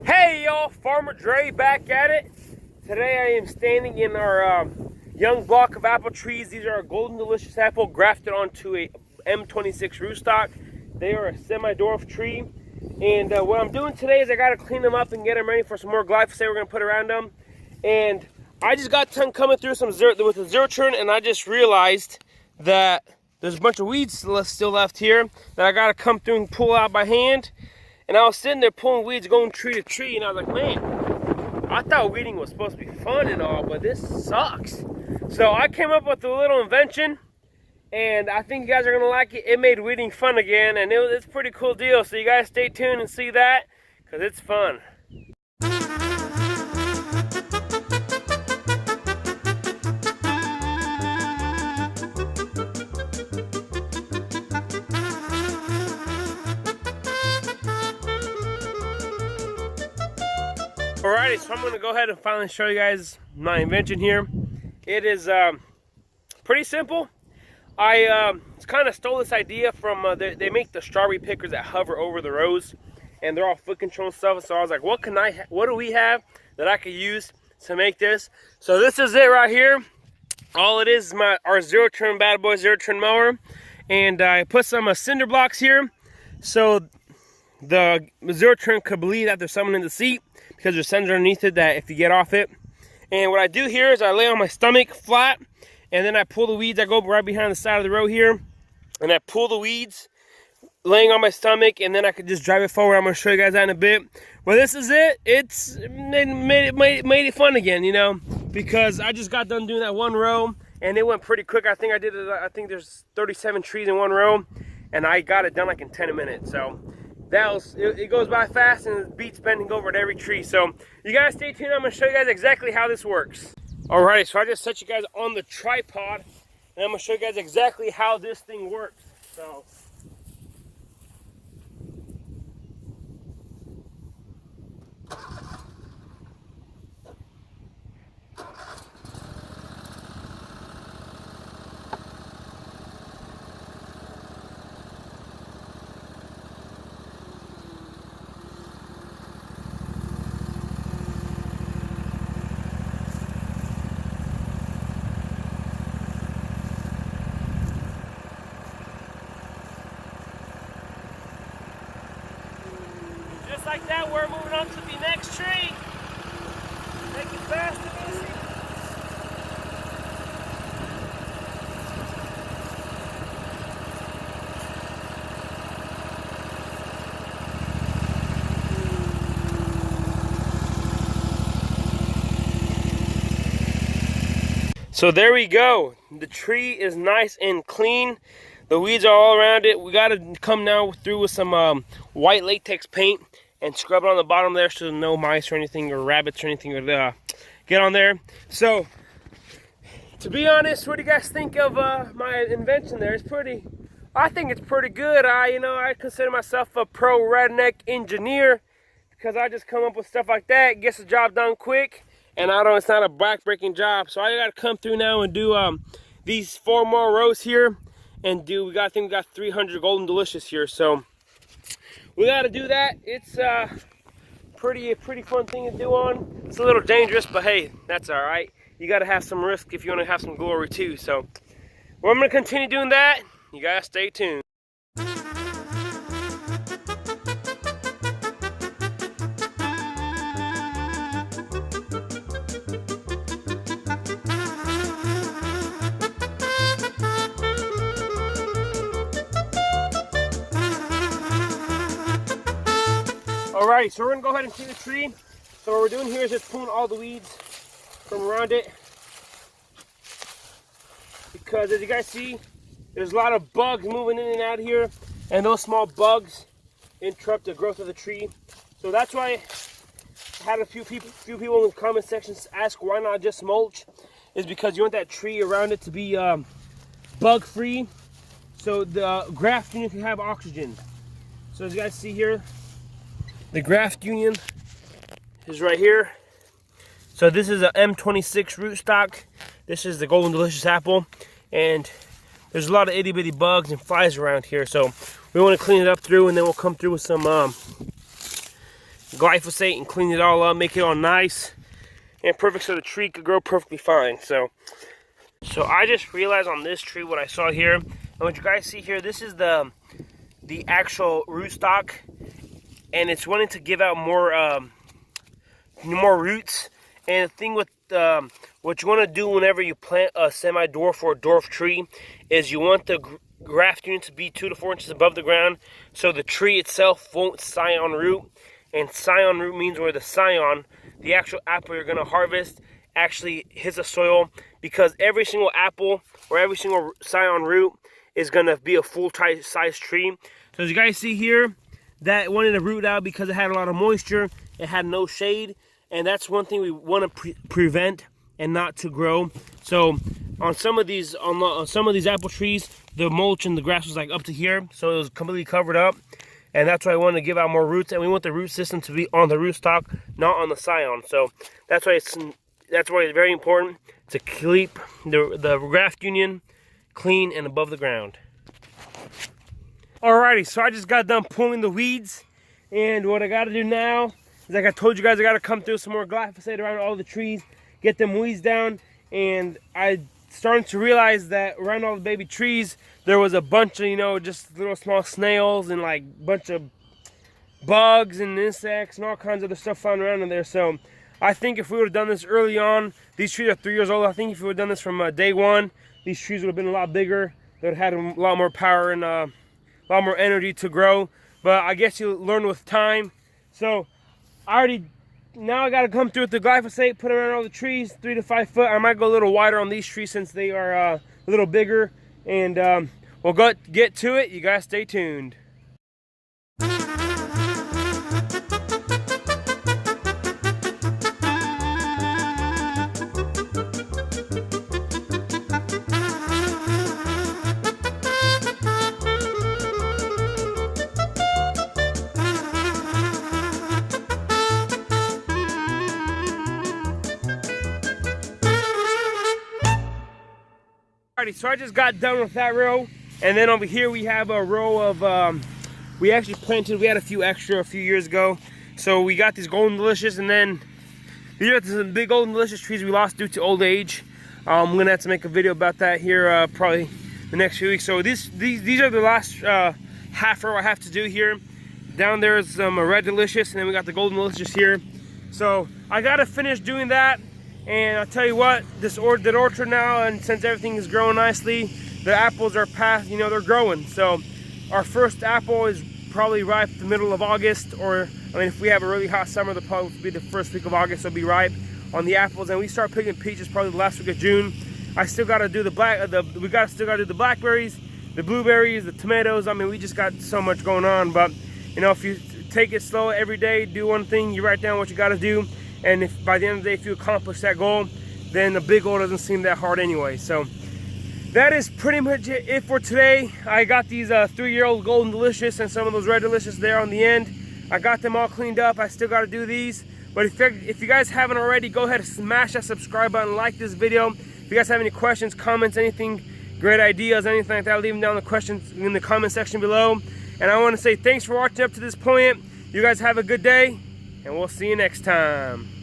Hey y'all, Farmer Dre back at it. Today I am standing in our young block of apple trees. These are a golden delicious apple grafted onto a M26 rootstock. They are a semi-dwarf tree. And what I'm doing today is I gotta clean them up and get them ready for some more glyphosate we're gonna put around them. And I just got done coming through some with a zero turn, and I just realized that there's a bunch of weeds still left here that I gotta come through and pull out by hand. And I was sitting there pulling weeds, going tree to tree, and I was like, man, I thought weeding was supposed to be fun and all, but this sucks. So I came up with a little invention, and I think you guys are gonna like it. It made weeding fun again, and it's a pretty cool deal. So you guys stay tuned and see that, because it's fun. Alrighty, so I'm going to go ahead and finally show you guys my invention here. It is pretty simple. I kind of stole this idea from, they make the strawberry pickers that hover over the rows, and they're all foot control and stuff. So I was like, what do we have that I could use to make this? So this is it right here. All it is our zero turn bad boy zero turn mower, and I put some cinder blocks here so the zero turn could believe that there's someone in the seat, because there's sensors underneath it that if you get off it. And what I do here is I lay on my stomach flat, and then I pull the weeds. I go right behind the side of the row here, and I pull the weeds laying on my stomach, and then I could just drive it forward. I'm going to show you guys that in a bit. Well, this is it. It's made it fun again, you know, because I just got done doing that one row, and it went pretty quick. I think there's 37 trees in one row, and I got it done like in 10 minutes. So it goes by fast, and it beats bending over at every tree. So you guys stay tuned. I'm going to show you guys exactly how this works. Alright, so I just set you guys on the tripod, and I'm going to show you guys exactly how this thing works. So just like that, we're moving on to the next tree. Make it fast and easy. So there we go. The tree is nice and clean. The weeds are all around it. We got to come now through with some white latex paint and scrub it on the bottom there so no mice or anything or rabbits or anything would get on there. So, to be honest, what do you guys think of my invention there? I think it's pretty good. I consider myself a pro redneck engineer because I just come up with stuff like that, gets the job done quick, and it's not a back-breaking job. So I got to come through now and do these 4 more rows here, and I think we got 300 golden delicious here. So we got to do that. It's a pretty fun thing to do on. It's a little dangerous, but hey, that's all right. You got to have some risk if you want to have some glory too. So I'm going to continue doing that. You guys stay tuned. Alrighty, so we're gonna go ahead and clean the tree. So what we're doing here is just pulling all the weeds from around it, because as you guys see, there's a lot of bugs moving in and out here, and those small bugs interrupt the growth of the tree. So that's why I had a few people in the comment sections ask why not just mulch. Is because you want that tree around it to be bug free, so the graft union can have oxygen. So as you guys see here, the graft union is right here. So this is a M26 rootstock. This is the golden delicious apple, and there's a lot of itty bitty bugs and flies around here. So we want to clean it up through, and then we'll come through with some glyphosate and clean it all up, make it all nice and perfect so the tree could grow perfectly fine. So I just realized on this tree what I saw here, and what you guys see here, this is the actual rootstock, and it's wanting to give out more roots. And the thing with what you want to do whenever you plant a semi-dwarf or a dwarf tree is you want the graft unit to be 2 to 4 inches above the ground, so the tree itself won't scion root. And scion root means where the scion, the actual apple you're going to harvest, actually hits the soil, because every single apple or every single scion root is going to be a full-size tree. So as you guys see here, that wanted to root out because it had a lot of moisture, it had no shade, and that's one thing we want to prevent and not to grow. So on some of these apple trees, the mulch and the grass was like up to here, so it was completely covered up, and that's why I wanted to give out more roots, and we want the root system to be on the rootstock, not on the scion. So that's why it's very important to keep the graft union clean and above the ground. Alrighty, so I just got done pulling the weeds, and what I got to do now is, like I told you guys, I got to come through some more glyphosate around all the trees, get them weeds down. And I started to realize that around all the baby trees there was a bunch of, you know, just little small snails and like bunch of bugs and insects and all kinds of other stuff found around in there. So I think if we would have done this early on, these trees are 3 years old, I think if we would have done this from day one, these trees would have been a lot bigger. They would have had a lot more power and a lot more energy to grow. But I guess you learn with time. So now I got to come through with the glyphosate, put it around all the trees, 3 to 5 foot. I might go a little wider on these trees since they are a little bigger. And we'll get to it. You guys stay tuned. Alrighty, so I just got done with that row, and then over here we have a row of we actually planted, we had a few extra a few years ago, so we got these golden delicious, and then these are some big golden delicious trees we lost due to old age. I'm gonna have to make a video about that here probably the next few weeks. So these are the last half row I have to do here. Down there is some red delicious, and then we got the golden delicious here. So I gotta finish doing that. And I'll tell you what, that orchard now, and since everything is growing nicely, the apples are past, you know, they're growing. So our first apple is probably ripe the middle of August, or I mean, if we have a really hot summer, they'll probably be the first week of August, they'll be ripe on the apples. And we start picking peaches probably the last week of June. I still got to do still got to do the blackberries, the blueberries, the tomatoes. I mean, we just got so much going on. But you know, if you take it slow every day, do one thing, you write down what you got to do. And if by the end of the day, if you accomplish that goal, then the big goal doesn't seem that hard anyway. So that is pretty much it for today. I got these 3-year-old golden delicious and some of those red delicious there on the end. I got them all cleaned up. I still got to do these. But if you guys haven't already, go ahead and smash that subscribe button, like this video. If you guys have any questions, comments, anything, great ideas, anything like that, leave them down in the comment section below. And I want to say thanks for watching up to this point. You guys have a good day, and we'll see you next time.